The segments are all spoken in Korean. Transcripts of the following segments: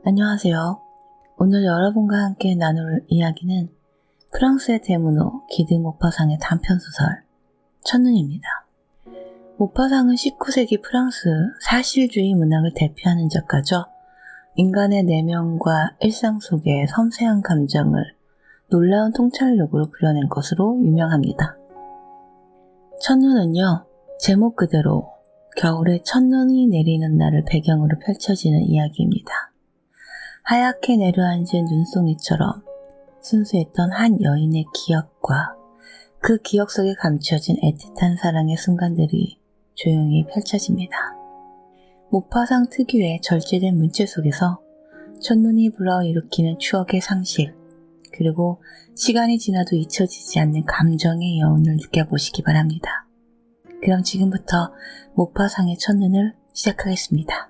안녕하세요. 오늘 여러분과 함께 나눌 이야기는 프랑스의 대문호 기드 모파상의 단편소설 첫눈입니다. 모파상은 19세기 프랑스 사실주의 문학을 대표하는 작가죠. 인간의 내면과 일상 속의 섬세한 감정을 놀라운 통찰력으로 그려낸 것으로 유명합니다. 첫눈은요, 제목 그대로 겨울에 첫눈이 내리는 날을 배경으로 펼쳐지는 이야기입니다. 하얗게 내려앉은 눈송이처럼 순수했던 한 여인의 기억과 그 기억 속에 감춰진 애틋한 사랑의 순간들이 조용히 펼쳐집니다. 모파상 특유의 절제된 문체 속에서 첫눈이 불러일으키는 추억의 상실, 그리고 시간이 지나도 잊혀지지 않는 감정의 여운을 느껴보시기 바랍니다. 그럼 지금부터 모파상의 첫눈을 시작하겠습니다.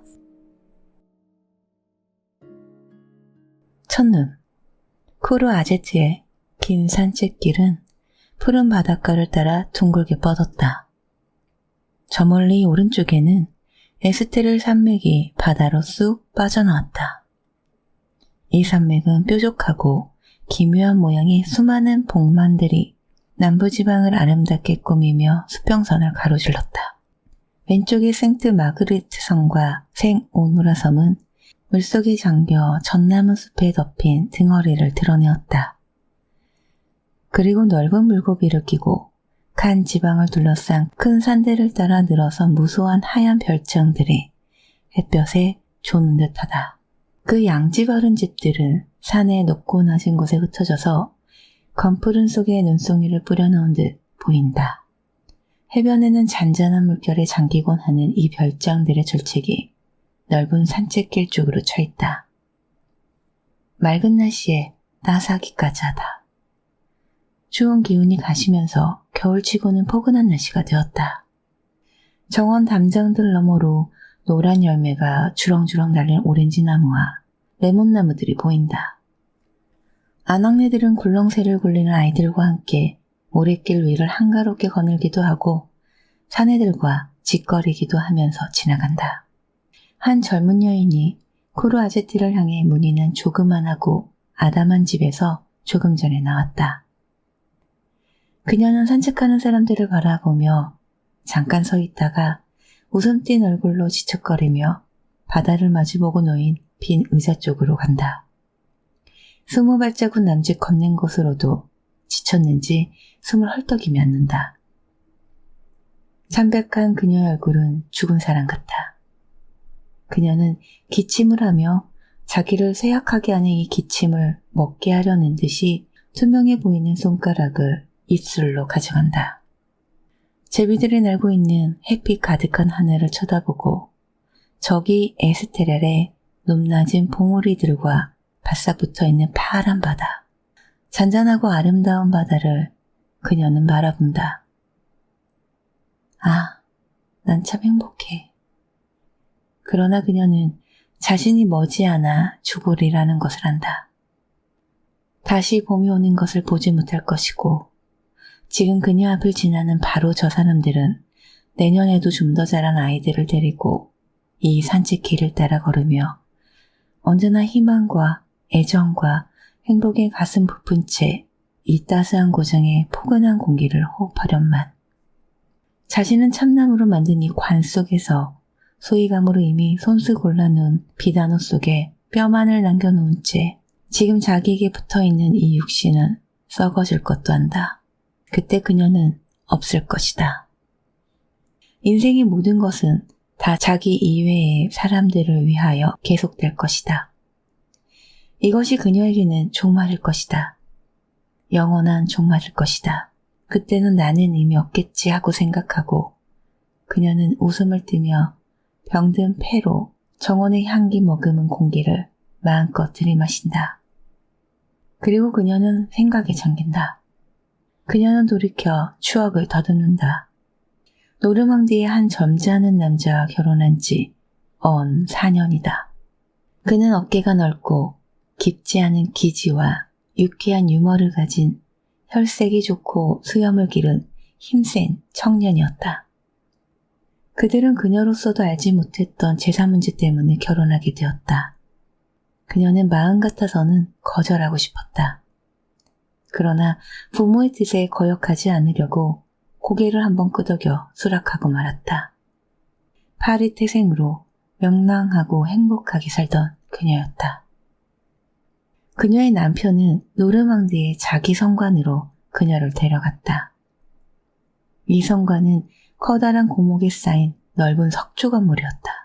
첫눈. 쿠르 아제트의 긴 산책길은 푸른 바닷가를 따라 둥글게 뻗었다. 저 멀리 오른쪽에는 에스테르 산맥이 바다로 쑥 빠져나왔다. 이 산맥은 뾰족하고 기묘한 모양의 수많은 봉만들이 남부지방을 아름답게 꾸미며 수평선을 가로질렀다. 왼쪽의 생트 마그리트 섬과 생 오누라 섬은 물속에 잠겨 전나무 숲에 덮인 등허리를 드러내었다. 그리고 넓은 물고기를 끼고 간 지방을 둘러싼 큰 산들을 따라 늘어선 무수한 하얀 별장들이 햇볕에 조는 듯하다. 그 양지 바른 집들은 산의 높고 낮은 곳에 흩어져서 검푸른 속에 눈송이를 뿌려놓은 듯 보인다. 해변에는 잔잔한 물결에 잠기곤 하는 이 별장들의 절책이 넓은 산책길 쪽으로 쳐있다. 맑은 날씨에 따스하기까지 하다. 추운 기운이 가시면서 겨울치고는 포근한 날씨가 되었다. 정원 담장들 너머로 노란 열매가 주렁주렁 달린 오렌지 나무와 레몬나무들이 보인다. 아낙네들은 굴렁쇠를 굴리는 아이들과 함께 모래길 위를 한가롭게 거닐기도 하고 사내들과 짓거리기도 하면서 지나간다. 한 젊은 여인이 쿠르 아제트를 향해 문이는 조그만하고 아담한 집에서 조금 전에 나왔다. 그녀는 산책하는 사람들을 바라보며 잠깐 서 있다가 웃음 띤 얼굴로 지척거리며 바다를 마주보고 놓인 빈 의자 쪽으로 간다. 20발자국 남짓 걷는 곳으로도 지쳤는지 숨을 헐떡이며 앉는다. 참백한 그녀의 얼굴은 죽은 사람 같다. 그녀는 기침을 하며 자기를 쇠약하게 하는 이 기침을 먹게 하려는 듯이 투명해 보이는 손가락을 입술로 가져간다. 제비들이 날고 있는 햇빛 가득한 하늘을 쳐다보고 저기 에스테렐의 높낮은 봉우리들과 바싹 붙어있는 파란 바다, 잔잔하고 아름다운 바다를 그녀는 바라본다. 아, 난 참 행복해. 그러나 그녀는 자신이 머지않아 죽으리라는 것을 안다. 다시 봄이 오는 것을 보지 못할 것이고 지금 그녀 앞을 지나는 바로 저 사람들은 내년에도 좀 더 자란 아이들을 데리고 이 산책길을 따라 걸으며 언제나 희망과 애정과 행복의 가슴 부푼 채 이 따스한 고장의 포근한 공기를 호흡하련만. 자신은 참나무로 만든 이 관 속에서 소이감으로 이미 손수 골라놓은 비단옷 속에 뼈만을 남겨놓은 채 지금 자기에게 붙어있는 이 육신은 썩어질 것도 한다. 그때 그녀는 없을 것이다. 인생의 모든 것은 다 자기 이외의 사람들을 위하여 계속될 것이다. 이것이 그녀에게는 종말일 것이다. 영원한 종말일 것이다. 그때는 나는 이미 없겠지 하고 생각하고 그녀는 웃음을 띠며 병든 폐로 정원의 향기 머금은 공기를 마음껏 들이마신다. 그리고 그녀는 생각에 잠긴다. 그녀는 돌이켜 추억을 더듬는다. 노르망디의 한 점잖은 남자와 결혼한 지 언 4년이다. 그는 어깨가 넓고 깊지 않은 기지와 유쾌한 유머를 가진 혈색이 좋고 수염을 기른 힘센 청년이었다. 그들은 그녀로서도 알지 못했던 제사 문제 때문에 결혼하게 되었다. 그녀는 마음 같아서는 거절하고 싶었다. 그러나 부모의 뜻에 거역하지 않으려고 고개를 한번 끄덕여 수락하고 말았다. 파리 태생으로 명랑하고 행복하게 살던 그녀였다. 그녀의 남편은 노르망디의 자기 성관으로 그녀를 데려갔다. 이 성관은 커다란 고목에 쌓인 넓은 석조 건물이었다.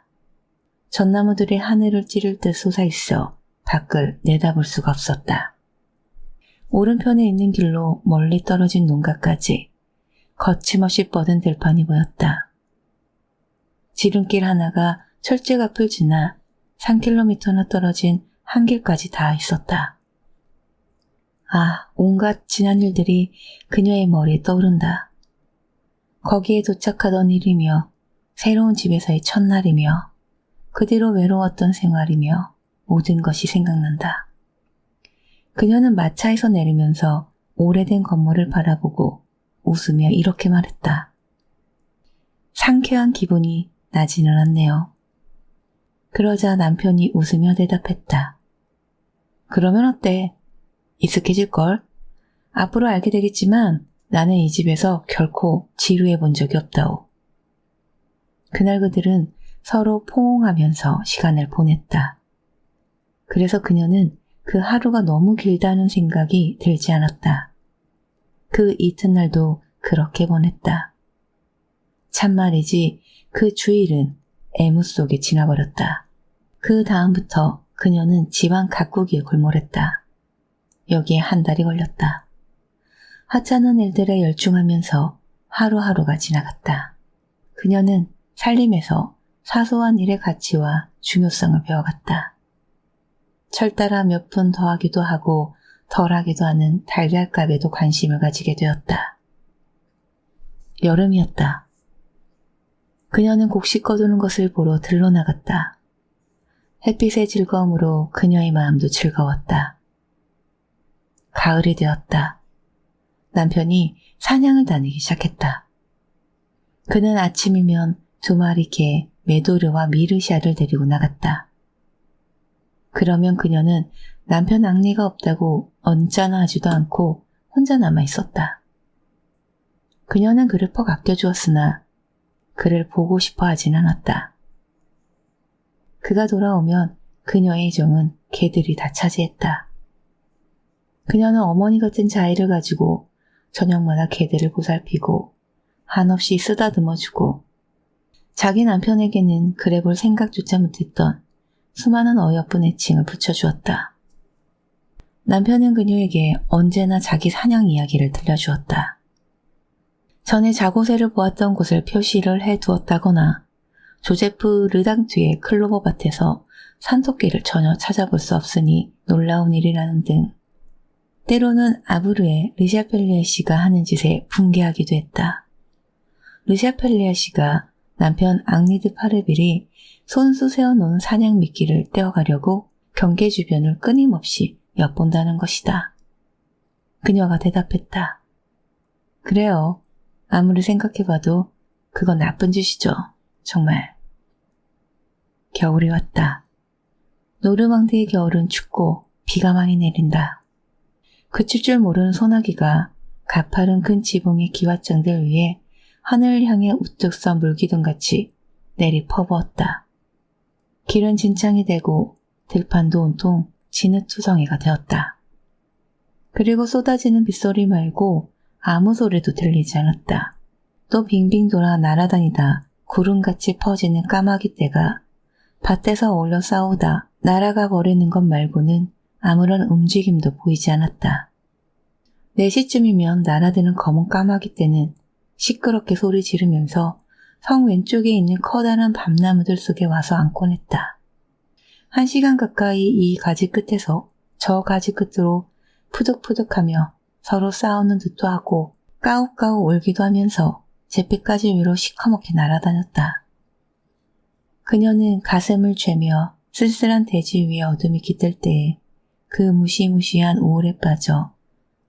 전나무들이 하늘을 찌를 듯 솟아있어 밖을 내다볼 수가 없었다. 오른편에 있는 길로 멀리 떨어진 농가까지 거침없이 뻗은 들판이 보였다. 지름길 하나가 철제 앞을 지나 3km나 떨어진 한 길까지 다 있었다. 아, 온갖 지난 일들이 그녀의 머리에 떠오른다. 거기에 도착하던 일이며 새로운 집에서의 첫날이며 그 뒤로 외로웠던 생활이며 모든 것이 생각난다. 그녀는 마차에서 내리면서 오래된 건물을 바라보고 웃으며 이렇게 말했다. 상쾌한 기분이 나지는 않네요. 그러자 남편이 웃으며 대답했다. 그러면 어때? 익숙해질걸? 앞으로 알게 되겠지만 나는 이 집에서 결코 지루해 본 적이 없다오. 그날 그들은 서로 포옹하면서 시간을 보냈다. 그래서 그녀는 그 하루가 너무 길다는 생각이 들지 않았다. 그 이튿날도 그렇게 보냈다. 참말이지 그 주일은 애무 속에 지나버렸다. 그 다음부터 그녀는 집안 가꾸기에 골몰했다. 여기에 한 달이 걸렸다. 하찮은 일들에 열중하면서 하루하루가 지나갔다. 그녀는 살림에서 사소한 일의 가치와 중요성을 배워갔다. 철 따라 몇 푼 더하기도 하고 덜하기도 하는 달걀값에도 관심을 가지게 되었다. 여름이었다. 그녀는 곡식 거두는 것을 보러 들러 나갔다. 햇빛의 즐거움으로 그녀의 마음도 즐거웠다. 가을이 되었다. 남편이 사냥을 다니기 시작했다. 그는 아침이면 2마리 개, 메도르와 미르샤를 데리고 나갔다. 그러면 그녀는 남편 앙리가 없다고 언짢아 하지도 않고 혼자 남아 있었다. 그녀는 그를 퍽 아껴주었으나 그를 보고 싶어 하진 않았다. 그가 돌아오면 그녀의 정은 개들이 다 차지했다. 그녀는 어머니 같은 자의를 가지고 저녁마다 개들을 보살피고 한없이 쓰다듬어주고 자기 남편에게는 그래 볼 생각조차 못했던 수많은 어여쁜 애칭을 붙여주었다. 남편은 그녀에게 언제나 자기 사냥 이야기를 들려주었다. 전에 자고새를 보았던 곳을 표시를 해두었다거나 조제프 르당트의 클로버 밭에서 산토끼를 전혀 찾아볼 수 없으니 놀라운 일이라는 등 때로는 아브르의 르샤펠리아 씨가 하는 짓에 분개하기도 했다. 르샤펠리아 씨가 남편 앙리드 파르빌이 손수 세워놓은 사냥 미끼를 떼어가려고 경계 주변을 끊임없이 엿본다는 것이다. 그녀가 대답했다. 그래요. 아무리 생각해봐도 그건 나쁜 짓이죠. 정말. 겨울이 왔다. 노르망디의 겨울은 춥고 비가 많이 내린다. 그칠 줄 모르는 소나기가 가파른 큰 지붕의 기왓장들 위에 하늘을 향해 우뚝 선 물기둥같이 내리 퍼부었다. 길은 진창이 되고 들판도 온통 진흙투성이가 되었다. 그리고 쏟아지는 빗소리 말고 아무 소리도 들리지 않았다. 또 빙빙 돌아 날아다니다 구름같이 퍼지는 까마귀 떼가 밭에서 어울려 싸우다 날아가 버리는 것 말고는 아무런 움직임도 보이지 않았다. 4시쯤이면 날아드는 검은 까마귀 떼는 시끄럽게 소리 지르면서 성 왼쪽에 있는 커다란 밤나무들 속에 와서 앉곤 했다. 1시간 가까이 이 가지 끝에서 저 가지 끝으로 푸득푸득하며 서로 싸우는 듯도 하고 까욱까욱 울기도 하면서 잿빛까지 위로 시커멓게 날아다녔다. 그녀는 가슴을 죄며 쓸쓸한 대지 위에 어둠이 깃들 때에 그 무시무시한 우울에 빠져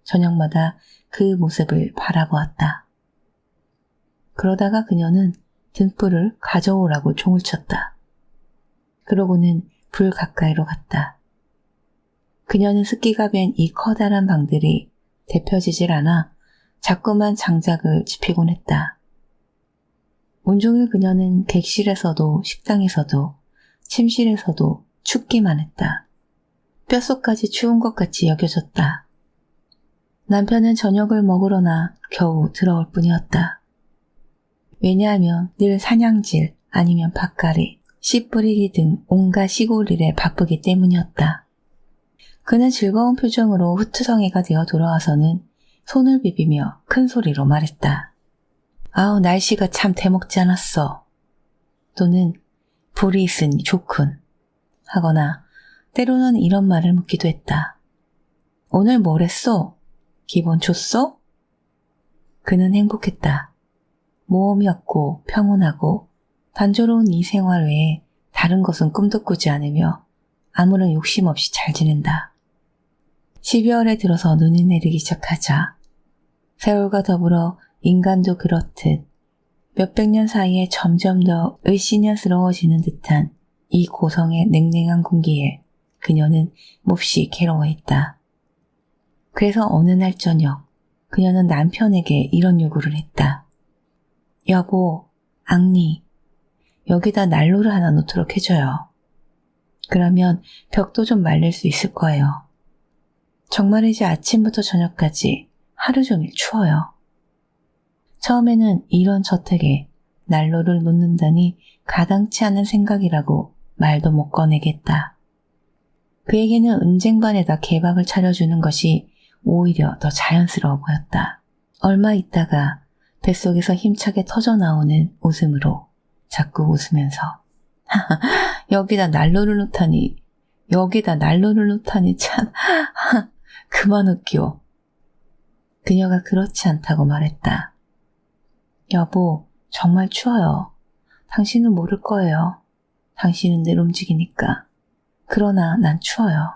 저녁마다 그 모습을 바라보았다. 그러다가 그녀는 등불을 가져오라고 종을 쳤다. 그러고는 불 가까이로 갔다. 그녀는 습기가 밴 이 커다란 방들이 데펴지질 않아 자꾸만 장작을 짚이곤 했다. 온종일 그녀는 객실에서도 식당에서도 침실에서도 춥기만 했다. 뼛속까지 추운 것 같이 여겨졌다. 남편은 저녁을 먹으러나 겨우 들어올 뿐이었다. 왜냐하면 늘 사냥질 아니면 밭갈이, 씨 뿌리기 등 온갖 시골 일에 바쁘기 때문이었다. 그는 즐거운 표정으로 후투성이가 되어 돌아와서는 손을 비비며 큰 소리로 말했다. 아우, 날씨가 참 대먹지 않았어. 또는 불이 있으니 좋군. 하거나 때로는 이런 말을 묻기도 했다. 오늘 뭘 했어? 기분 좋소? 그는 행복했다. 모험이었고 평온하고 단조로운 이 생활 외에 다른 것은 꿈도 꾸지 않으며 아무런 욕심 없이 잘 지낸다. 12월에 들어서 눈이 내리기 시작하자 세월과 더불어 인간도 그렇듯 몇백 년 사이에 점점 더 을씨년스러워지는 듯한 이 고성의 냉랭한 공기에 그녀는 몹시 괴로워했다. 그래서 어느 날 저녁 그녀는 남편에게 이런 요구를 했다. 여보, 앙리, 여기다 난로를 하나 놓도록 해줘요. 그러면 벽도 좀 말릴 수 있을 거예요. 정말이지 아침부터 저녁까지 하루 종일 추워요. 처음에는 이런 저택에 난로를 놓는다니 가당치 않은 생각이라고 말도 못 꺼내겠다. 그에게는 은쟁반에다 개밥을 차려주는 것이 오히려 더 자연스러워 보였다. 얼마 있다가 뱃속에서 힘차게 터져나오는 웃음으로 자꾸 웃으면서 여기다 난로를 놓다니 참 그만 웃겨. 그녀가 그렇지 않다고 말했다. 여보, 정말 추워요. 당신은 모를 거예요. 당신은 늘 움직이니까. 그러나 난 추워요.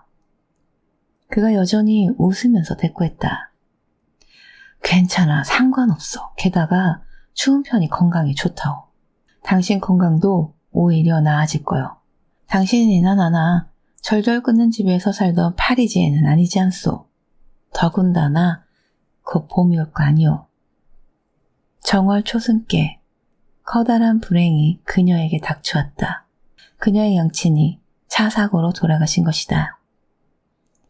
그가 여전히 웃으면서 대꾸했다. 괜찮아, 상관없어. 게다가 추운 편이 건강에 좋다오. 당신 건강도 오히려 나아질 거요. 당신이나 나나 절절 끓는 집에서 살던 파리지애는 아니지 않소. 더군다나 곧 봄이 올 거 아니오. 정월 초승께 커다란 불행이 그녀에게 닥쳐왔다. 그녀의 양친이 차 사고로 돌아가신 것이다.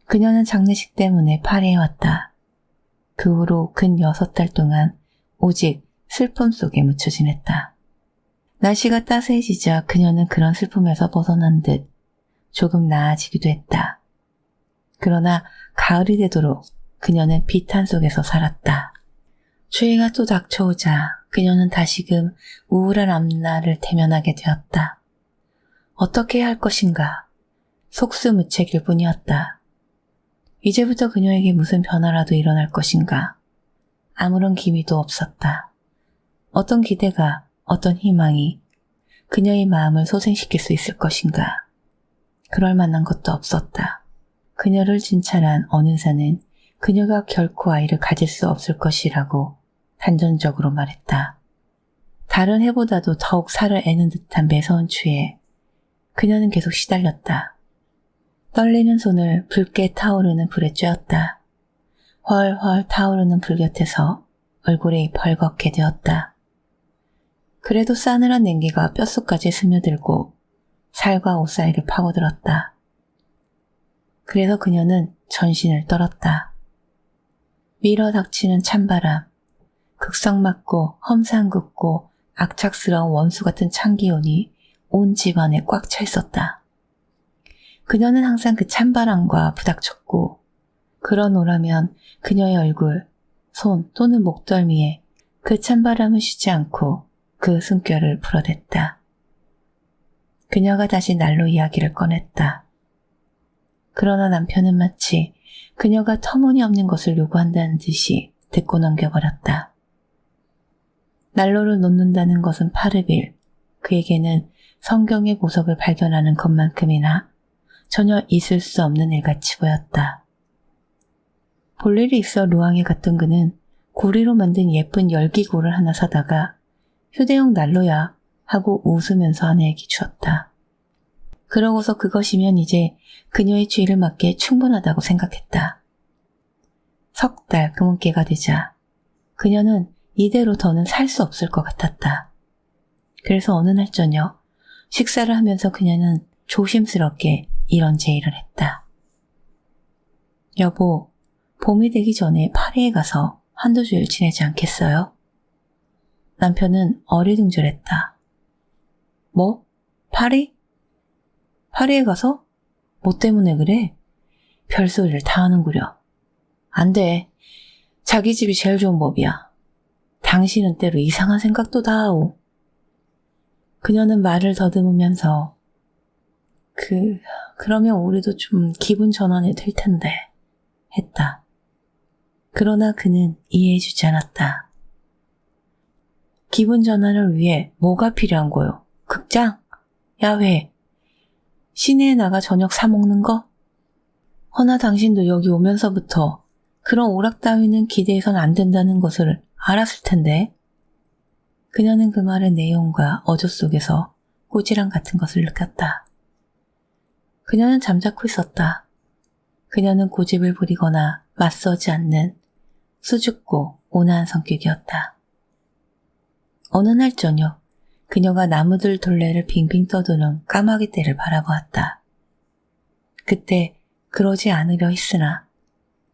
그녀는 장례식 때문에 파리에 왔다. 그 후로 근 6달 동안 오직 슬픔 속에 묻혀 지냈다. 날씨가 따스해지자 그녀는 그런 슬픔에서 벗어난 듯 조금 나아지기도 했다. 그러나 가을이 되도록 그녀는 비탄 속에서 살았다. 추위가 또 닥쳐오자 그녀는 다시금 우울한 앞날을 대면하게 되었다. 어떻게 해야 할 것인가? 속수무책일 뿐이었다. 이제부터 그녀에게 무슨 변화라도 일어날 것인가? 아무런 기미도 없었다. 어떤 기대가, 어떤 희망이 그녀의 마음을 소생시킬 수 있을 것인가? 그럴 만한 것도 없었다. 그녀를 진찰한 어느 의사는 그녀가 결코 아이를 가질 수 없을 것이라고 단전적으로 말했다. 다른 해보다도 더욱 살을 애는 듯한 매서운 추위에 그녀는 계속 시달렸다. 떨리는 손을 붉게 타오르는 불에 쬐었다. 훨훨 타오르는 불 곁에서 얼굴이 벌겋게 되었다. 그래도 싸늘한 냉기가 뼛속까지 스며들고 살과 옷 사이를 파고들었다. 그래서 그녀는 전신을 떨었다. 밀어 닥치는 찬바람, 극성맞고 험상궂고 악착스러운 원수 같은 찬기온이 온 집안에 꽉 차 있었다. 그녀는 항상 그 찬바람과 부닥쳤고 그러노라면 그녀의 얼굴, 손 또는 목덜미에 그 찬바람은 쉬지 않고 그 숨결을 풀어댔다. 그녀가 다시 난로 이야기를 꺼냈다. 그러나 남편은 마치 그녀가 터무니없는 것을 요구한다는 듯이 듣고 넘겨버렸다. 난로를 놓는다는 것은 파르빌, 그에게는 성경의 보석을 발견하는 것만큼이나 전혀 있을 수 없는 일같이 보였다. 볼일이 있어 루앙에 갔던 그는 구리로 만든 예쁜 열기구를 하나 사다가 휴대용 난로야 하고 웃으면서 아내에게 주었다. 그러고서 그것이면 이제 그녀의 죄를 맞기에 충분하다고 생각했다. 석 달 금은깨가 되자 그녀는 이대로 더는 살 수 없을 것 같았다. 그래서 어느 날 저녁 식사를 하면서 그녀는 조심스럽게 이런 제의를 했다. 여보, 봄이 되기 전에 파리에 가서 한두 주일 지내지 않겠어요? 남편은 어리둥절했다. 뭐? 파리? 파리에 가서? 뭐 때문에 그래? 별소리를 다 하는구려. 안 돼. 자기 집이 제일 좋은 법이야. 당신은 때로 이상한 생각도 다 하오. 그녀는 말을 더듬으면서 그러면 우리도 좀 기분 전환이 될 텐데 했다. 그러나 그는 이해해주지 않았다. 기분 전환을 위해 뭐가 필요한 거요? 극장? 야외? 시내에 나가 저녁 사 먹는 거? 허나 당신도 여기 오면서부터 그런 오락 따위는 기대해선 안 된다는 것을 알았을 텐데. 그녀는 그 말의 내용과 어조 속에서 꾸지람 같은 것을 느꼈다. 그녀는 잠자코 있었다. 그녀는 고집을 부리거나 맞서지 않는 수줍고 온화한 성격이었다. 어느 날 저녁 그녀가 나무들 둘레를 빙빙 떠도는 까마귀 떼를 바라보았다. 그때 그러지 않으려 했으나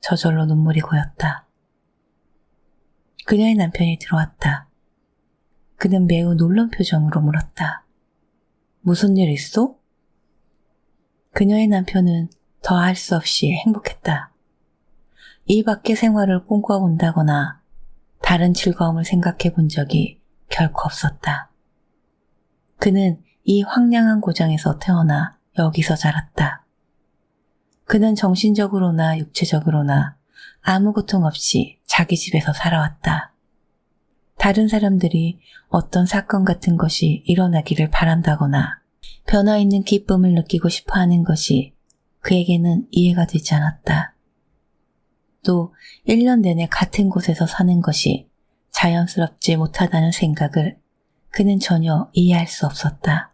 저절로 눈물이 고였다. 그녀의 남편이 들어왔다. 그는 매우 놀란 표정으로 물었다. 무슨 일 있어? 그녀의 남편은 더할 수 없이 행복했다. 이 밖의 생활을 꿈꿔본다거나 다른 즐거움을 생각해 본 적이 결코 없었다. 그는 이 황량한 고장에서 태어나 여기서 자랐다. 그는 정신적으로나 육체적으로나 아무 고통 없이 자기 집에서 살아왔다. 다른 사람들이 어떤 사건 같은 것이 일어나기를 바란다거나 변화 있는 기쁨을 느끼고 싶어 하는 것이 그에게는 이해가 되지 않았다. 또 1년 내내 같은 곳에서 사는 것이 자연스럽지 못하다는 생각을 그는 전혀 이해할 수 없었다.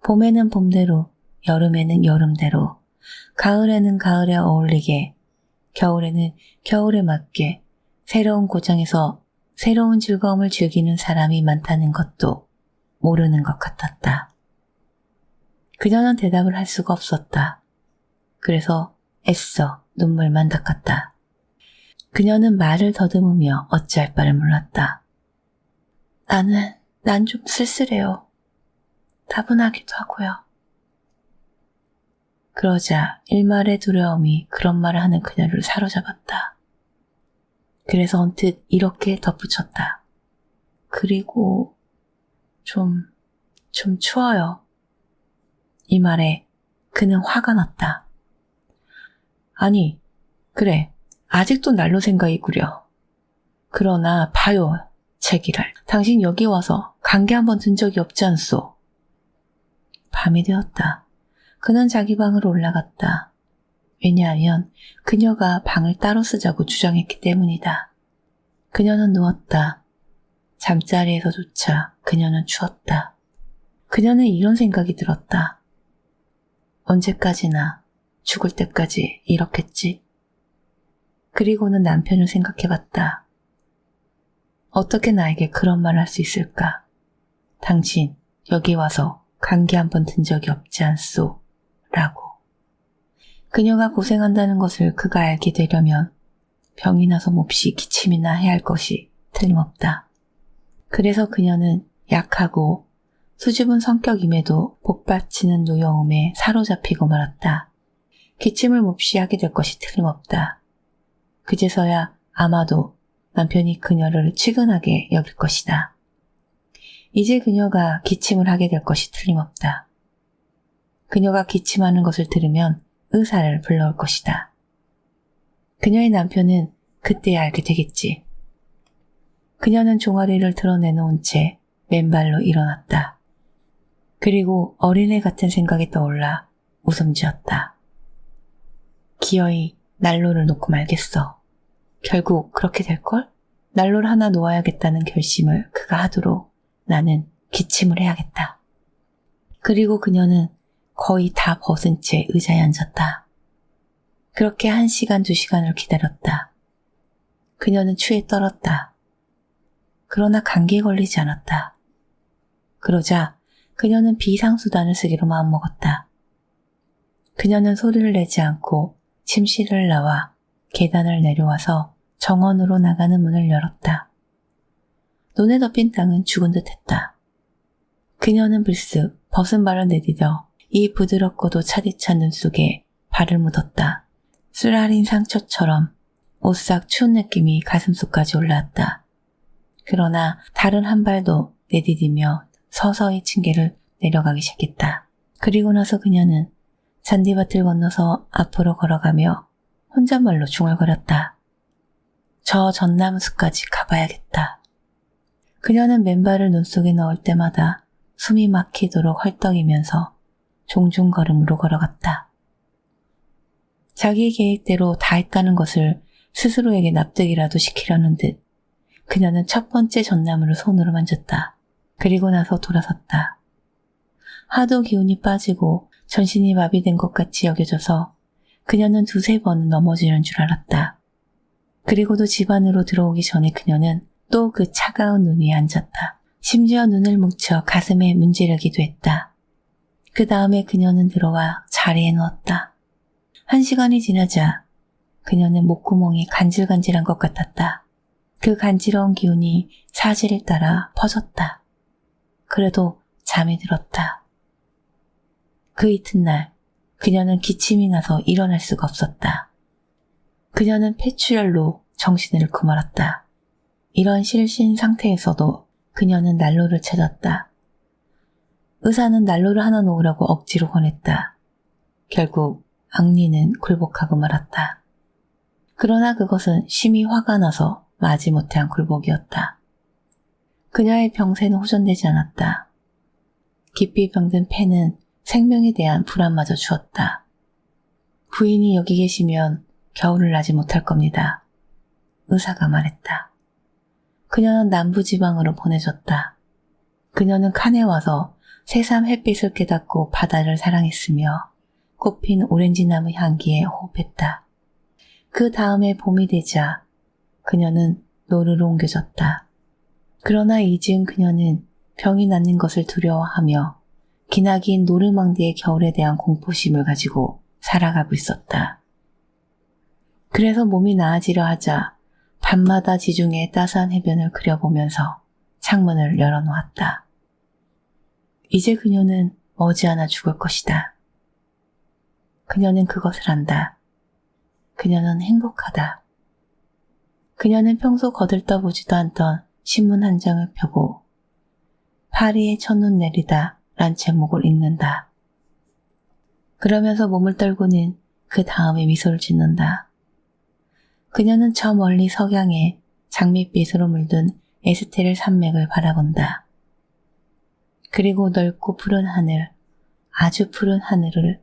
봄에는 봄대로, 여름에는 여름대로, 가을에는 가을에 어울리게, 겨울에는 겨울에 맞게 새로운 고장에서 새로운 즐거움을 즐기는 사람이 많다는 것도 모르는 것 같았다. 그녀는 대답을 할 수가 없었다. 그래서 애써 눈물만 닦았다. 그녀는 말을 더듬으며 어찌할 바를 몰랐다. 난 좀 쓸쓸해요. 다분하기도 하고요. 그러자 일말의 두려움이 그런 말을 하는 그녀를 사로잡았다. 그래서 언뜻 이렇게 덧붙였다. 그리고 좀 추워요. 이 말에 그는 화가 났다. 아니, 그래. 아직도 난로 생각이 구려. 그러나 봐요, 제기랄. 당신 여기 와서 감기 한번 든 적이 없지 않소? 밤이 되었다. 그는 자기 방으로 올라갔다. 왜냐하면 그녀가 방을 따로 쓰자고 주장했기 때문이다. 그녀는 누웠다. 잠자리에서조차 그녀는 추웠다. 그녀는 이런 생각이 들었다. 언제까지나 죽을 때까지 이렇겠지? 그리고는 남편을 생각해봤다. 어떻게 나에게 그런 말을 할 수 있을까? 당신 여기 와서 감기 한번 든 적이 없지 않소? 라고. 그녀가 고생한다는 것을 그가 알게 되려면 병이 나서 몹시 기침이나 해야 할 것이 틀림없다. 그래서 그녀는 약하고 수줍은 성격임에도 복받치는 노여움에 사로잡히고 말았다. 기침을 몹시 하게 될 것이 틀림없다. 그제서야 아마도 남편이 그녀를 측은하게 여길 것이다. 이제 그녀가 기침을 하게 될 것이 틀림없다. 그녀가 기침하는 것을 들으면 의사를 불러올 것이다. 그녀의 남편은 그때야 알게 되겠지. 그녀는 종아리를 드러내놓은 채 맨발로 일어났다. 그리고 어린애 같은 생각이 떠올라 웃음 지었다. 기어이 난로를 놓고 말겠어. 결국 그렇게 될걸? 난로를 하나 놓아야겠다는 결심을 그가 하도록 나는 기침을 해야겠다. 그리고 그녀는 거의 다 벗은 채 의자에 앉았다. 그렇게 1시간, 2시간을 기다렸다. 그녀는 추에 떨었다. 그러나 감기에 걸리지 않았다. 그러자 그녀는 비상수단을 쓰기로 마음먹었다. 그녀는 소리를 내지 않고 침실을 나와 계단을 내려와서 정원으로 나가는 문을 열었다. 눈에 덮인 땅은 죽은 듯 했다. 그녀는 불쑥 벗은 발을 내디뎌 이 부드럽고도 차디찬 눈 속에 발을 묻었다. 쓰라린 상처처럼 오싹 추운 느낌이 가슴속까지 올라왔다. 그러나 다른 한 발도 내디디며 서서히 층계를 내려가기 시작했다. 그리고 나서 그녀는 잔디밭을 건너서 앞으로 걸어가며 혼잣말로 중얼거렸다. 저 전나무 숲까지 가봐야겠다. 그녀는 맨발을 눈 속에 넣을 때마다 숨이 막히도록 헐떡이면서 종종 걸음으로 걸어갔다. 자기 계획대로 다 했다는 것을 스스로에게 납득이라도 시키려는 듯 그녀는 첫 번째 전나무를 손으로 만졌다. 그리고 나서 돌아섰다. 하도 기운이 빠지고 전신이 마비된 것 같이 여겨져서 그녀는 2-3번은 넘어지는 줄 알았다. 그리고도 집 안으로 들어오기 전에 그녀는 또 그 차가운 눈 위에 앉았다. 심지어 눈을 뭉쳐 가슴에 문지르기도 했다. 그 다음에 그녀는 들어와 자리에 누웠다. 1시간이 지나자 그녀는 목구멍이 간질간질한 것 같았다. 그 간지러운 기운이 사지를 따라 퍼졌다. 그래도 잠이 들었다. 그 이튿날 그녀는 기침이 나서 일어날 수가 없었다. 그녀는 폐출혈로 정신을 잃고 말았다. 이런 실신 상태에서도 그녀는 난로를 찾았다. 의사는 난로를 하나 놓으라고 억지로 권했다. 결국 앙리는 굴복하고 말았다. 그러나 그것은 심히 화가 나서 마지못해 굴복이었다. 그녀의 병세는 호전되지 않았다. 깊이 병든 폐는 생명에 대한 불안마저 주었다. 부인이 여기 계시면 겨울을 나지 못할 겁니다. 의사가 말했다. 그녀는 남부지방으로 보내졌다. 그녀는 칸에 와서 새삼 햇빛을 깨닫고 바다를 사랑했으며 꽃핀 오렌지나무 향기에 호흡했다. 그 다음에 봄이 되자 그녀는 노르로 옮겨졌다. 그러나 이젠 그녀는 병이 낫는 것을 두려워하며 기나긴 노르망디의 겨울에 대한 공포심을 가지고 살아가고 있었다. 그래서 몸이 나아지려 하자 밤마다 지중해 따스한 해변을 그려보면서 창문을 열어놓았다. 이제 그녀는 머지않아 죽을 것이다. 그녀는 그것을 안다. 그녀는 행복하다. 그녀는 평소 거들떠보지도 않던 신문 한 장을 펴고 파리의 첫눈 내리다 란 제목을 읽는다. 그러면서 몸을 떨고는 그 다음에 미소를 짓는다. 그녀는 저 멀리 석양에 장밋빛으로 물든 에스테르 산맥을 바라본다. 그리고 넓고 푸른 하늘, 아주 푸른 하늘을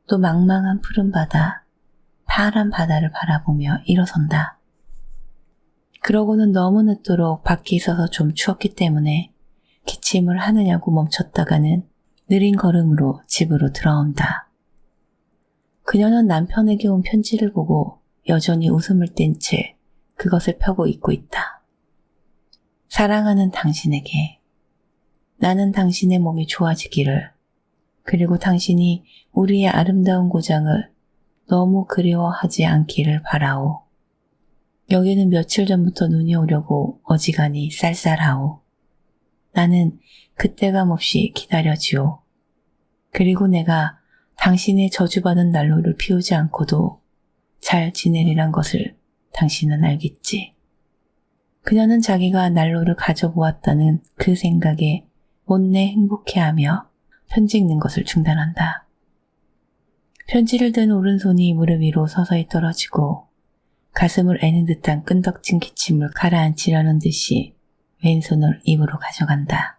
또 망망한 푸른 바다, 파란 바다를 바라보며 일어선다. 그러고는 너무 늦도록 밖에 있어서 좀 추웠기 때문에 기침을 하느냐고 멈췄다가는 느린 걸음으로 집으로 들어온다. 그녀는 남편에게 온 편지를 보고 여전히 웃음을 뗀 채 그것을 펴고 읽고 있다. 사랑하는 당신에게 나는 당신의 몸이 좋아지기를 그리고 당신이 우리의 아름다운 고장을 너무 그리워하지 않기를 바라오. 여기는 며칠 전부터 눈이 오려고 어지간히 쌀쌀하오. 나는 그때가 몹시 기다려지오. 그리고 내가 당신의 저주받은 난로를 피우지 않고도 잘 지내리란 것을 당신은 알겠지. 그녀는 자기가 난로를 가져보았다는 그 생각에 못내 행복해하며 편지 읽는 것을 중단한다. 편지를 든 오른손이 무릎 위로 서서히 떨어지고 가슴을 애는 듯한 끈덕진 기침을 가라앉히려는 듯이 왼손을 입으로 가져간다.